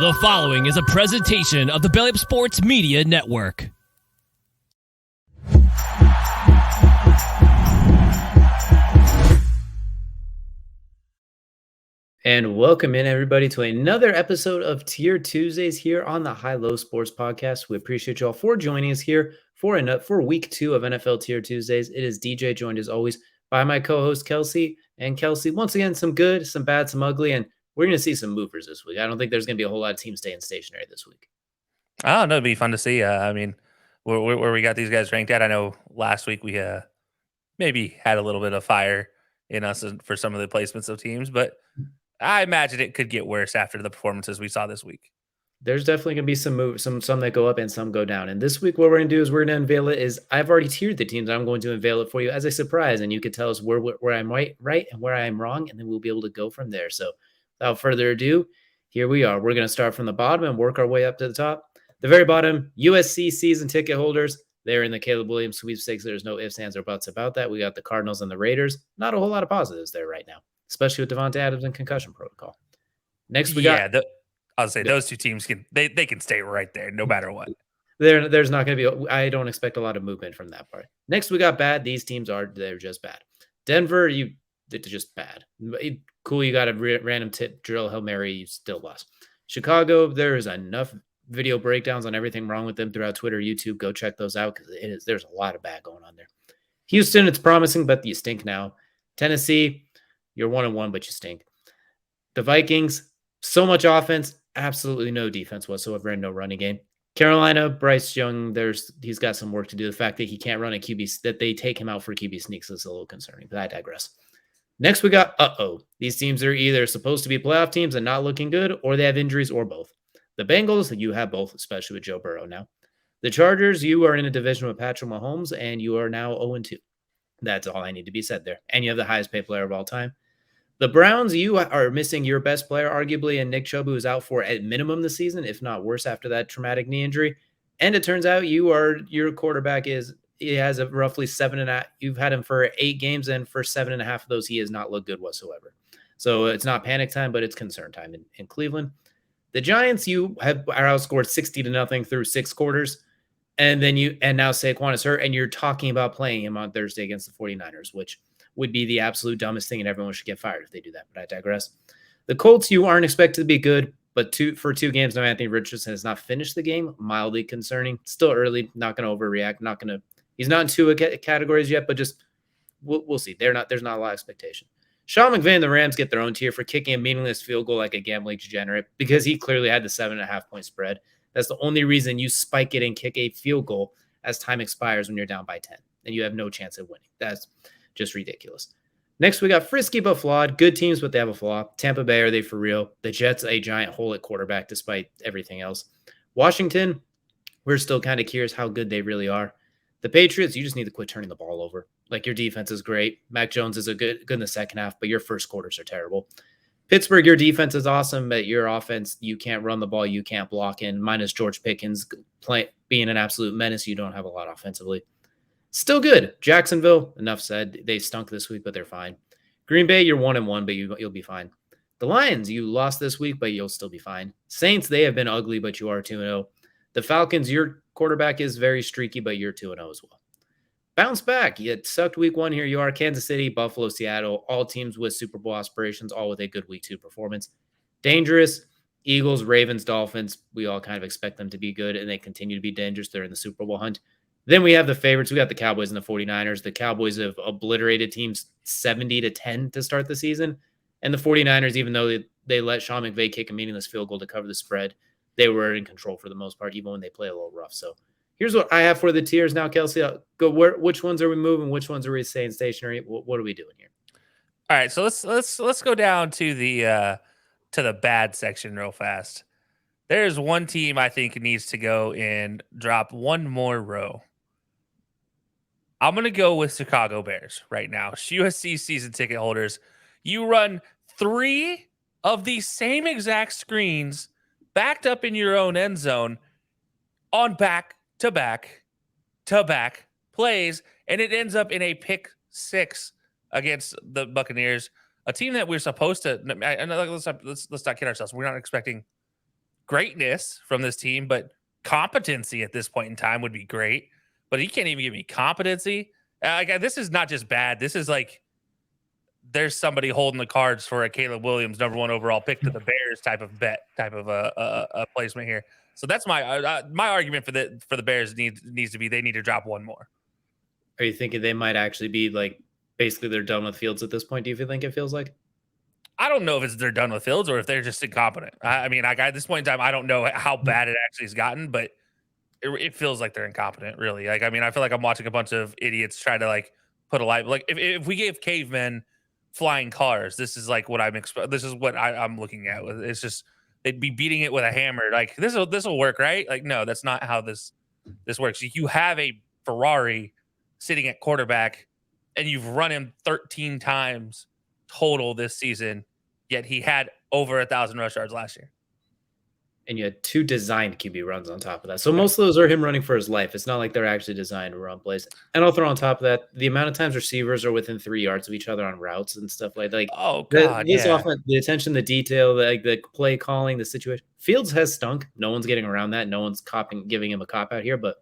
The following is a presentation of the Belly Up Sports Media Network. And welcome in, everybody, to another episode of Tier Tuesdays here on the High Low Sports Podcast. We appreciate you all for joining us here for week 2 of NFL Tier Tuesdays. It is DJ, joined as always by my co-host Kelsey. And Kelsey, once again, some good, some bad, some ugly, and we're going to see some movers this week. I don't think there's going to be a whole lot of teams staying stationary this week. Oh, no, it'd be fun to see. I mean, where we got these guys ranked at. I know last week we maybe had a little bit of fire in us for some of the placements of teams, but I imagine it could get worse after the performances we saw this week. There's definitely going to be some moves, some that go up and some go down. And this week, what we're going to do is we're going to unveil it. I've already tiered the teams. I'm going to unveil it for you as a surprise, and you can tell us where I'm right and where I am wrong, and then we'll be able to go from there. So without further ado, here we are. We're going to start from the bottom and work our way up to the top. The very bottom, USC season ticket holders. They're in the Caleb Williams sweepstakes. There's no ifs, ands, or buts about that. We got the Cardinals and the Raiders. Not a whole lot of positives there right now, especially with Devontae Adams and concussion protocol. Next, we got... I'll say those two teams can stay right there no matter what. There's not going to be... I don't expect a lot of movement from that part. Next, we got bad. These teams they're just bad. Denver, they're just bad. Cool, you got a random tip, drill, Hail Mary, you still lost. Chicago, there's enough video breakdowns on everything wrong with them throughout Twitter, YouTube. Go check those out because there's a lot of bad going on there. Houston, it's promising, but you stink now. Tennessee, you're 1-1, but you stink. The Vikings, so much offense, absolutely no defense whatsoever, and no running game. Carolina, Bryce Young, he's got some work to do. The fact that he can't run a QB, that they take him out for QB sneaks is a little concerning, but I digress. Next, we got These teams are either supposed to be playoff teams and not looking good, or they have injuries, or both. The Bengals, you have both, especially with Joe Burrow now. The Chargers, you are in a division with Patrick Mahomes, and you are now 0-2. That's all I need to be said there. And you have the highest paid player of all time. The Browns, you are missing your best player, arguably, and Nick Chubb, who is out for at minimum this season, if not worse, after that traumatic knee injury. And it turns out your quarterback has a roughly 7.5. You've had him for 8 games, and for 7.5 of those, he has not looked good whatsoever. So it's not panic time, but it's concern time in Cleveland. The Giants, are outscored 60-0 through 6 quarters. And now Saquon is hurt, and you're talking about playing him on Thursday against the 49ers, which would be the absolute dumbest thing, and everyone should get fired if they do that, but I digress. The Colts, you aren't expected to be good, but for 2 games, now Anthony Richardson has not finished the game. Mildly concerning. Still early, not going to overreact. He's not in 2 categories yet, but just we'll see. There's not a lot of expectation. Sean McVay and the Rams get their own tier for kicking a meaningless field goal like a gambling degenerate because he clearly had the 7.5-point spread. That's the only reason you spike it and kick a field goal as time expires when you're down by 10, and you have no chance of winning. That's just ridiculous. Next, we got frisky but flawed. Good teams, but they have a flaw. Tampa Bay, are they for real? The Jets, a giant hole at quarterback despite everything else. Washington, we're still kind of curious how good they really are. The Patriots, you just need to quit turning the ball over. Like, your defense is great. Mac Jones is good in the second half, but your first quarters are terrible. Pittsburgh, your defense is awesome, but your offense, you can't run the ball, you can't block in. Minus George Pickens being an absolute menace, you don't have a lot offensively. Still good. Jacksonville, enough said. They stunk this week, but they're fine. Green Bay, you're 1-1, but you'll be fine. The Lions, you lost this week, but you'll still be fine. Saints, they have been ugly, but you are 2-0. The Falcons, your quarterback is very streaky, but you're 2-0 as well. Bounce back. You sucked week 1 here. You are Kansas City, Buffalo, Seattle, all teams with Super Bowl aspirations, all with a good week 2 performance. Dangerous. Eagles, Ravens, Dolphins, we all kind of expect them to be good, and they continue to be dangerous. They're in the Super Bowl hunt. Then we have the favorites. We got the Cowboys and the 49ers. The Cowboys have obliterated teams 70-10 to start the season. And the 49ers, even though they let Sean McVay kick a meaningless field goal to cover the spread, they were in control for the most part, even when they play a little rough. So here's what I have for the tiers now, Kelsey. I'll go. Which ones are we moving? Which ones are we staying stationary? What are we doing here? All right, so let's go down to the bad section real fast. There's one team I think needs to go and drop one more row. I'm going to go with Chicago Bears right now. USC season ticket holders. You run 3 of these same exact screens backed up in your own end zone on back-to-back plays, and it ends up in a pick 6 against the Buccaneers, a team that we're supposed to. Let's not kid ourselves. We're not expecting greatness from this team, but competency at this point in time would be great. But he can't even give me competency. This is not just bad. This is like there's somebody holding the cards for a Caleb Williams #1 overall pick to the Bears type of a placement here. So that's my argument for the Bears needs to be they need to drop one more. Are you thinking they might actually be like basically they're done with Fields at this point? Do you think it feels like? I don't know if they're done with Fields or if they're just incompetent. I mean, at this point in time, I don't know how bad it actually has gotten, but it feels like they're incompetent, really. Like, I mean, I feel like I'm watching a bunch of idiots try to like put a light. Like, if we gave cavemen flying cars, this is like what this is what I'm looking at. It's just they'd be beating it with a hammer. Like this will work, right? Like, no, that's not how this works. You have a Ferrari sitting at quarterback, and you've run him 13 times total this season, yet he had over 1,000 rush yards last year. And you had 2 designed QB runs on top of that. So most of those are him running for his life. It's not like they're actually designed to run plays. And I'll throw on top of that, the amount of times receivers are within 3 yards of each other on routes and stuff like that. Oh, God, this offense, the attention, the detail, the play calling, the situation. Fields has stunk. No one's getting around that. No one's giving him a cop out here. But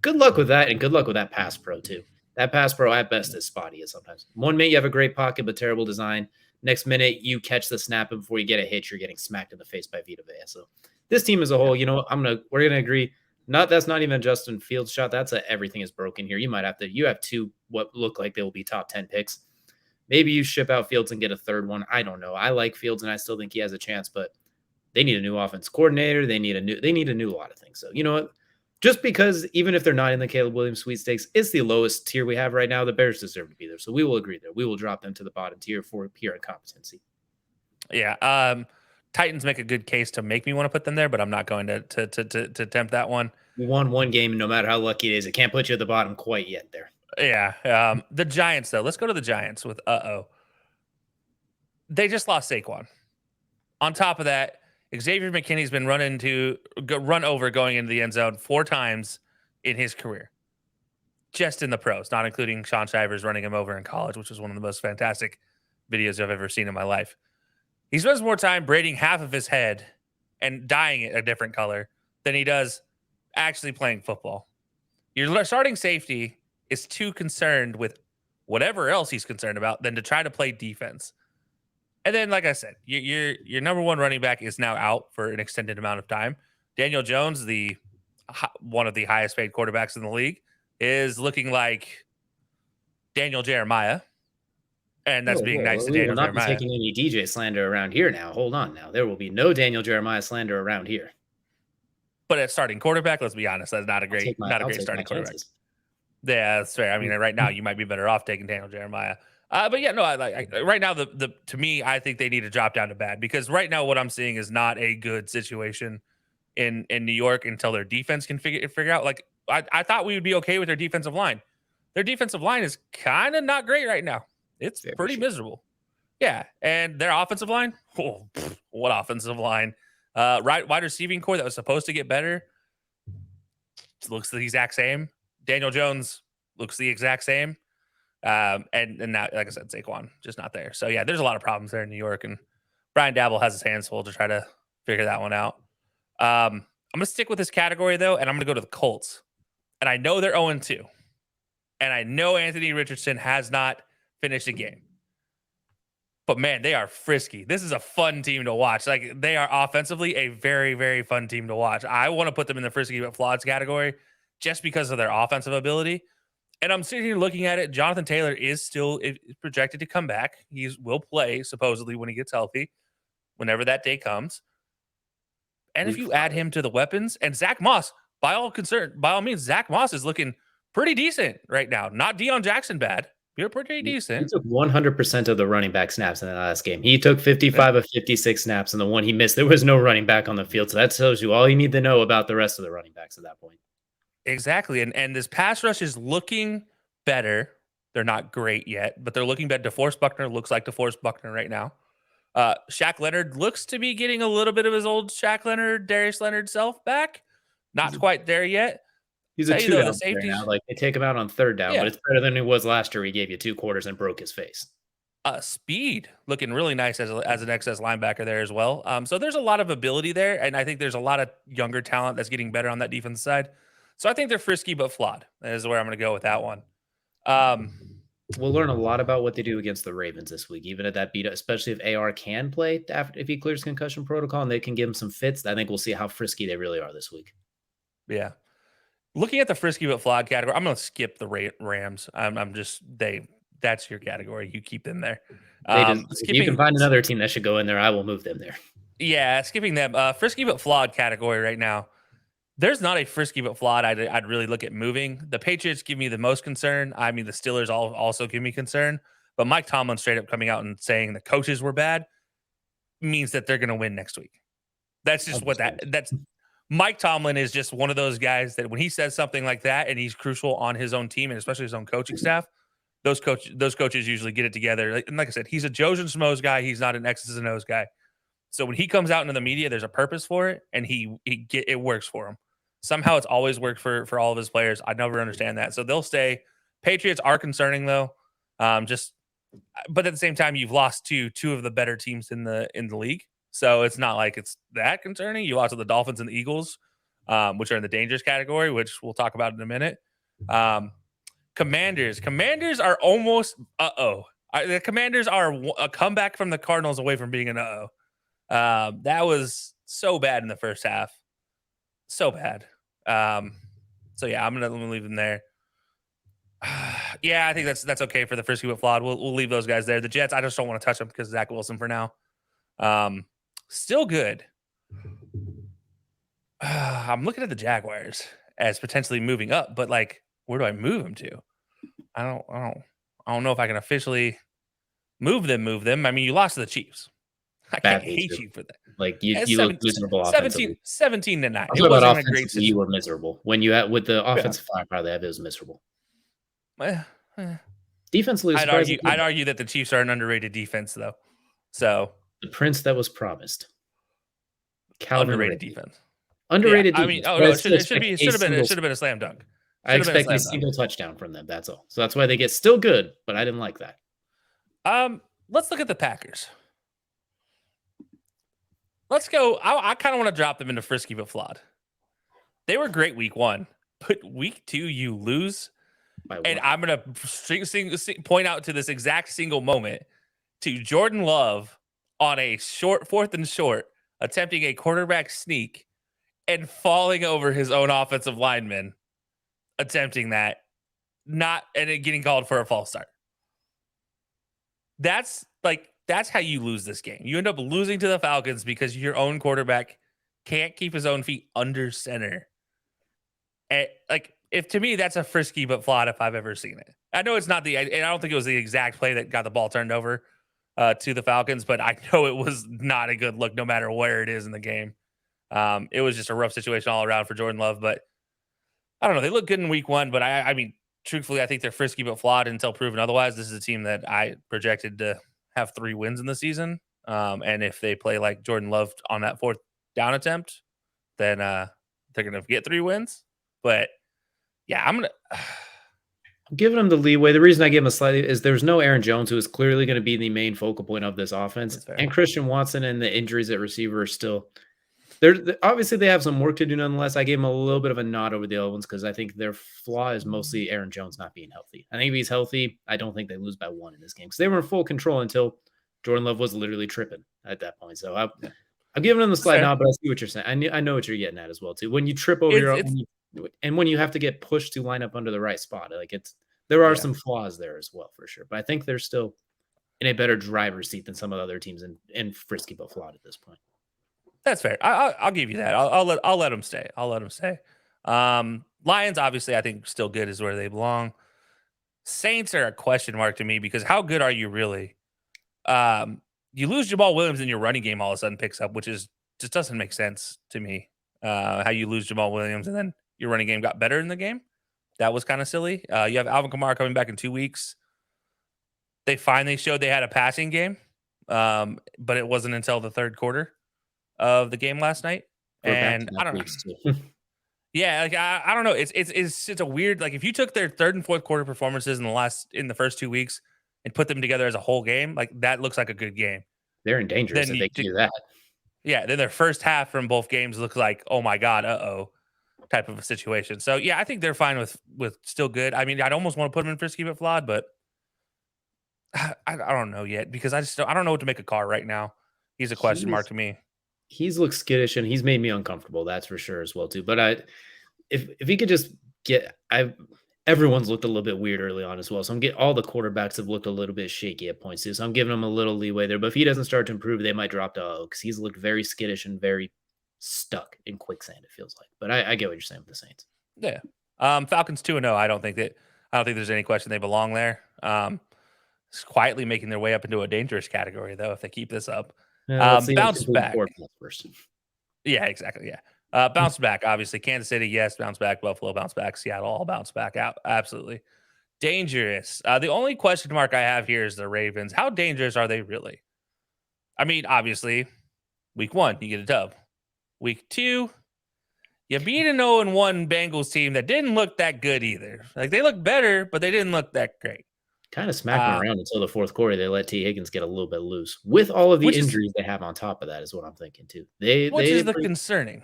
good luck with that, and good luck with that pass pro, too. That pass pro, at best, is spotty as sometimes. 1 minute, you have a great pocket, but terrible design. Next minute, you catch the snap, and before you get a hit, you're getting smacked in the face by Vita Vea. So this team as a whole, we're gonna agree. That's not even a Justin Fields shot. That's everything is broken here. You have 2 what look like they will be top 10 picks. Maybe you ship out Fields and get a third one. I don't know. I like Fields and I still think he has a chance, but they need a new offense coordinator. They need a new lot of things. So you know what? Just because even if they're not in the Caleb Williams sweepstakes, it's the lowest tier we have right now. The Bears deserve to be there. So we will agree there. We will drop them to the bottom tier for pure incompetency. Yeah. Titans make a good case to make me want to put them there, but I'm not going to tempt that one. We won one game, and no matter how lucky it is, it can't put you at the bottom quite yet there. Yeah. The Giants, though. Let's go to the Giants with They just lost Saquon. On top of that, Xavier McKinney's been run over going into the end zone 4 times in his career. Just in the pros, not including Sean Shivers running him over in college, which was one of the most fantastic videos I've ever seen in my life. He spends more time braiding half of his head and dyeing it a different color than he does actually playing football. Your starting safety is too concerned with whatever else he's concerned about than to try to play defense. And then, like I said, your #1 running back is now out for an extended amount of time. Daniel Jones, one of the highest paid quarterbacks in the league, is looking like Daniel Jeremiah. And that's being nice to Daniel Jeremiah. We will not be taking any DJ slander around here now. Hold on now. There will be no Daniel Jeremiah slander around here. But at starting quarterback, let's be honest, that's not a great starting quarterback. Yeah, that's fair. I mean, right now you might be better off taking Daniel Jeremiah. But yeah, no, right now to me, I think they need to drop down to bad because right now what I'm seeing is not a good situation in New York until their defense can figure out. Like I thought we would be okay with their defensive line. Their defensive line is kind of not great right now. It's pretty miserable. Yeah, and their offensive line, what offensive line? Wide receiving core that was supposed to get better looks the exact same. Daniel Jones looks the exact same. And now, like I said, Saquon just not there. So yeah, there's a lot of problems there in New York, and Brian Dabble has his hands full to try to figure that one out. I'm gonna stick with this category though, and I'm gonna go to the Colts. And I know they're 0-2, and I know Anthony Richardson has not finished a game. But man, they are frisky. This is a fun team to watch. Like they are offensively a very, very fun team to watch. I want to put them in the frisky but flawed category just because of their offensive ability. And I'm sitting here looking at it. Jonathan Taylor is still projected to come back. He will play supposedly when he gets healthy, whenever that day comes. And if you add him to the weapons and Zach Moss, by all means, Zach Moss is looking pretty decent right now. Not Deion Jackson bad. You're pretty decent. He took 100% of the running back snaps in the last game. He took 55 of 56 snaps, and the one he missed, there was no running back on the field. So that tells you all you need to know about the rest of the running backs at that point. Exactly. And this pass rush is looking better. They're not great yet, but they're looking better. DeForest Buckner looks like DeForest Buckner right now. Shaq Leonard looks to be getting a little bit of his old Shaq Leonard, Darius Leonard self back. Not quite there yet. He's a 2-down player now. Like they take him out on 3rd down, but it's better than he was last year. He gave you 2 quarters and broke his face. Speed looking really nice as an excess linebacker there as well. So there's a lot of ability there, and I think there's a lot of younger talent that's getting better on that defense side. So I think they're frisky but flawed. That is where I'm going to go with that one. We'll learn a lot about what they do against the Ravens this week, even at that beat, especially if AR can play after if he clears concussion protocol and they can give him some fits. I think we'll see how frisky they really are this week. Yeah. Looking at the frisky but flawed category, I'm going to skip the Rams. That's your category. You keep them there. If you can find another team that should go in there, I will move them there. Yeah, skipping them. Frisky but flawed category right now. There's not a frisky but flawed I'd really look at moving. The Patriots give me the most concern. I mean, the Steelers also give me concern. But Mike Tomlin straight up coming out and saying the coaches were bad means that they're going to win next week. That's just that's Mike Tomlin is just one of those guys that when he says something like that and he's crucial on his own team and especially his own coaching staff, those coaches usually get it together. And like I said, he's a Joes and Schmoes guy. He's not an X's and O's guy. So when he comes out into the media, there's a purpose for it, and it works for him. Somehow it's always worked for all of his players. I never understand that. So they'll stay. Patriots are concerning though. But at the same time, you've lost to two of the better teams in the league. So it's not like it's that concerning. You lost to the Dolphins and the Eagles, which are in the dangerous category, which we'll talk about in a minute. Commanders are almost the Commanders are a comeback from the Cardinals away from being an that was so bad in the first half. So bad. So yeah, I'm gonna leave them there. Yeah, I think that's okay for the frisky but flawed. We'll leave those guys there. The Jets, I just don't want to touch them because Zach Wilson for now. Still good. I'm looking at the Jaguars as potentially moving up, but like, where do I move them to? I don't know if I can officially move them. I mean, you lost to the Chiefs. I can't hate you for that. Like you look miserable. 17-9. It wasn't a great season. You were miserable when you had with the offensive firepower they have. It was miserable. Defense lose. I'd argue that the Chiefs are an underrated defense, though. So the prince that was promised. Underrated defense. Underrated. Yeah, defense. I mean, it should have been a slam dunk. I expect a single touchdown from them. That's all. So that's why they get still good. But I didn't like that. Let's look at the Packers. Let's go. I kind of want to drop them into frisky but flawed. They were great week 1, but week 2 you lose. And I'm going to point out to this exact single moment to Jordan Love on a short 4th and short, attempting a quarterback sneak and falling over his own offensive lineman, attempting that, and it getting called for a false start. That's how you lose this game. You end up losing to the Falcons because your own quarterback can't keep his own feet under center. And if to me, that's a frisky but flawed if I've ever seen it. I know it's not and I don't think it was the exact play that got the ball turned over to the Falcons, but I know it was not a good look no matter where it is in the game. It was just a rough situation all around for Jordan Love, but I don't know. They look good in week 1, but I mean, truthfully, I think they're frisky but flawed until proven otherwise. This is a team that I projected to have 3 wins in the season. And if they play like Jordan Love on that 4th down attempt, then they're going to get 3 wins. But yeah, I'm giving them the leeway. The reason I give them a slightly is there's no Aaron Jones, who is clearly going to be the main focal point of this offense. And Christian Watson and the injuries at receiver are still there. Obviously, they have some work to do nonetheless. I gave them a little bit of a nod over the other ones because I think their flaw is mostly Aaron Jones not being healthy. I think if he's healthy, I don't think they lose by 1 in this game because they were in full control until Jordan Love was literally tripping at that point. So I'm giving them the slight nod, but I see what you're saying. I know what you're getting at as well too. When you trip over your own, and when you have to get pushed to line up under the right spot, there are some flaws there as well for sure. But I think they're still in a better driver's seat than some of the other teams in frisky but flawed at this point. That's fair. I'll give you that. I'll let them stay. Lions, obviously, I think still good is where they belong. Saints are a question mark to me because how good are you really? You lose Jamal Williams and your running game all of a sudden picks up, which just doesn't make sense to me. How you lose Jamal Williams and then your running game got better in the game. That was kind of silly. You have Alvin Kamara coming back in 2 weeks. They finally showed they had a passing game, but it wasn't until the 3rd quarter of the game last night. And I don't know. Yeah, I don't know. It's a weird, if you took their 3rd and 4th quarter performances in the first 2 weeks and put them together as a whole game, like that looks like a good game. They're in danger if they can do that. Yeah, then their first half from both games looks like, oh my god, type of a situation. So yeah, I think they're fine with still good. I mean, I'd almost want to put them in frisky but flawed, but I don't know yet because I don't know what to make of Carr right now. He's a question mark to me. He's looked skittish and he's made me uncomfortable. That's for sure as well too. But if he could just everyone's looked a little bit weird early on as well. So all the quarterbacks have looked a little bit shaky at points too. So I'm giving him a little leeway there. But if he doesn't start to improve, they might drop to because he's looked very skittish and very stuck in quicksand. It feels like. But I get what you're saying with the Saints. Yeah. Falcons 2-0. I don't think there's any question they belong there. Quietly making their way up into a dangerous category though if they keep this up. Bounce back first. Yeah, exactly. Yeah. Bounce back, obviously. Kansas City, yes. Bounce back. Buffalo, bounce back. Seattle, all bounce back out. Absolutely. Dangerous. The only question mark I have here is the Ravens. How dangerous are they really? I mean, obviously, week 1, you get a dub. Week 2, you beat an 0-1 Bengals team that didn't look that good either. Like, they looked better, but they didn't look that great. Kind of smacked them around until the fourth quarter. They let T. Higgins get a little bit loose with all of the injuries they have on top of that is what I'm thinking too. Which is concerning.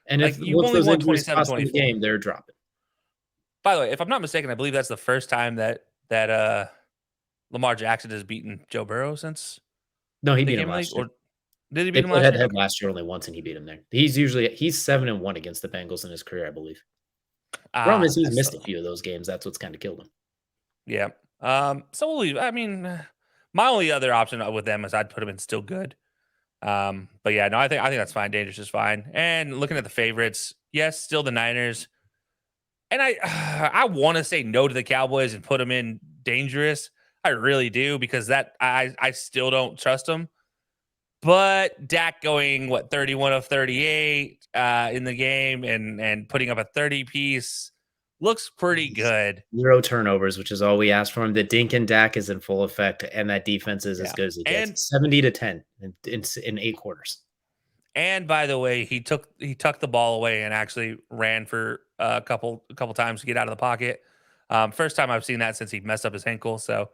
And like if you only won 27-24 the game, they're dropping. By the way, if I'm not mistaken, I believe that's the first time that Lamar Jackson has beaten Joe Burrow since. No, he beat him last year. Did he beat him last year? Head last year only once, and he beat him there. He's 7-1 against the Bengals in his career, I believe. Problem is he's missed a few of those games. That's what's kind of killed him. Yeah. So we'll leave. I mean, my only other option with them is I'd put them in still good. But yeah, no, I think that's fine. Dangerous is fine. And looking at the favorites, yes, still the Niners. And I want to say no to the Cowboys and put them in dangerous. I really do because that I still don't trust them. But Dak going 31 of 38 in the game and putting up a 30-piece. Looks pretty good. 0 turnovers, which is all we asked from him. The Dink and Dak is in full effect, and that defense is as good as it gets. 70-10 in 8 quarters. And by the way, he tucked the ball away and actually ran for a couple times to get out of the pocket. First time I've seen that since he messed up his ankle. So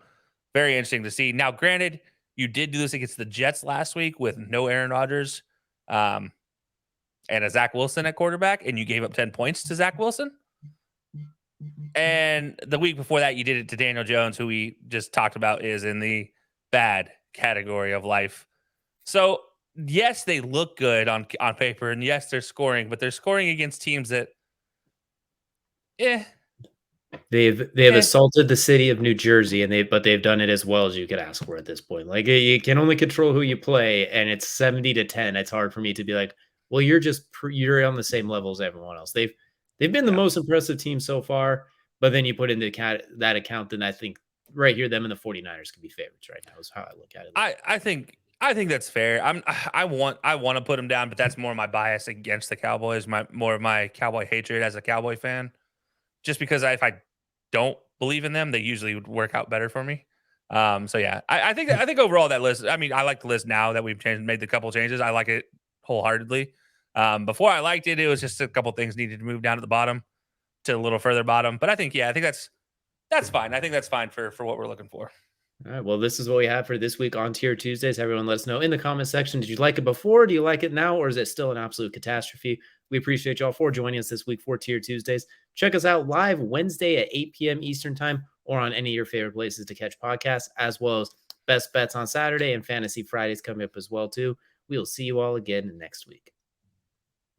very interesting to see. Now, granted, you did do this against the Jets last week with no Aaron Rodgers and a Zach Wilson at quarterback, and you gave up 10 points to Zach Wilson. And the week before that, you did it to Daniel Jones, who we just talked about is in the bad category of life. So, yes, they look good on paper, and yes, they're scoring, but they're scoring against teams that, They've assaulted the city of New Jersey, but they've done it as well as you could ask for at this point. Like you can only control who you play, and it's 70-10. It's hard for me to be like, well, you're on the same level as everyone else. They've been the most impressive team so far. But then you put into that account, then I think right here, them and the 49ers could be favorites right now is how I look at it. I think that's fair. I want to put them down, but that's more my bias against the Cowboys, more of my Cowboy hatred as a Cowboy fan. Just because if I don't believe in them, they usually would work out better for me. So yeah, I think overall that list. I mean, I like the list now that we've made the couple changes. I like it wholeheartedly. Before I liked it, it was just a couple things needed to move down to the bottom. To a little further bottom, but I think that's fine. I think that's fine for what we're looking for. All right. Well, this is what we have for this week on Tier Tuesdays. Everyone, let us know in the comment section. Did you like it before? Do you like it now, or is it still an absolute catastrophe? We appreciate y'all for joining us this week for Tier Tuesdays. Check us out live Wednesday at 8 p.m. Eastern time, or on any of your favorite places to catch podcasts, as well as Best Bets on Saturday and Fantasy Fridays coming up as well too. We will see you all again next week.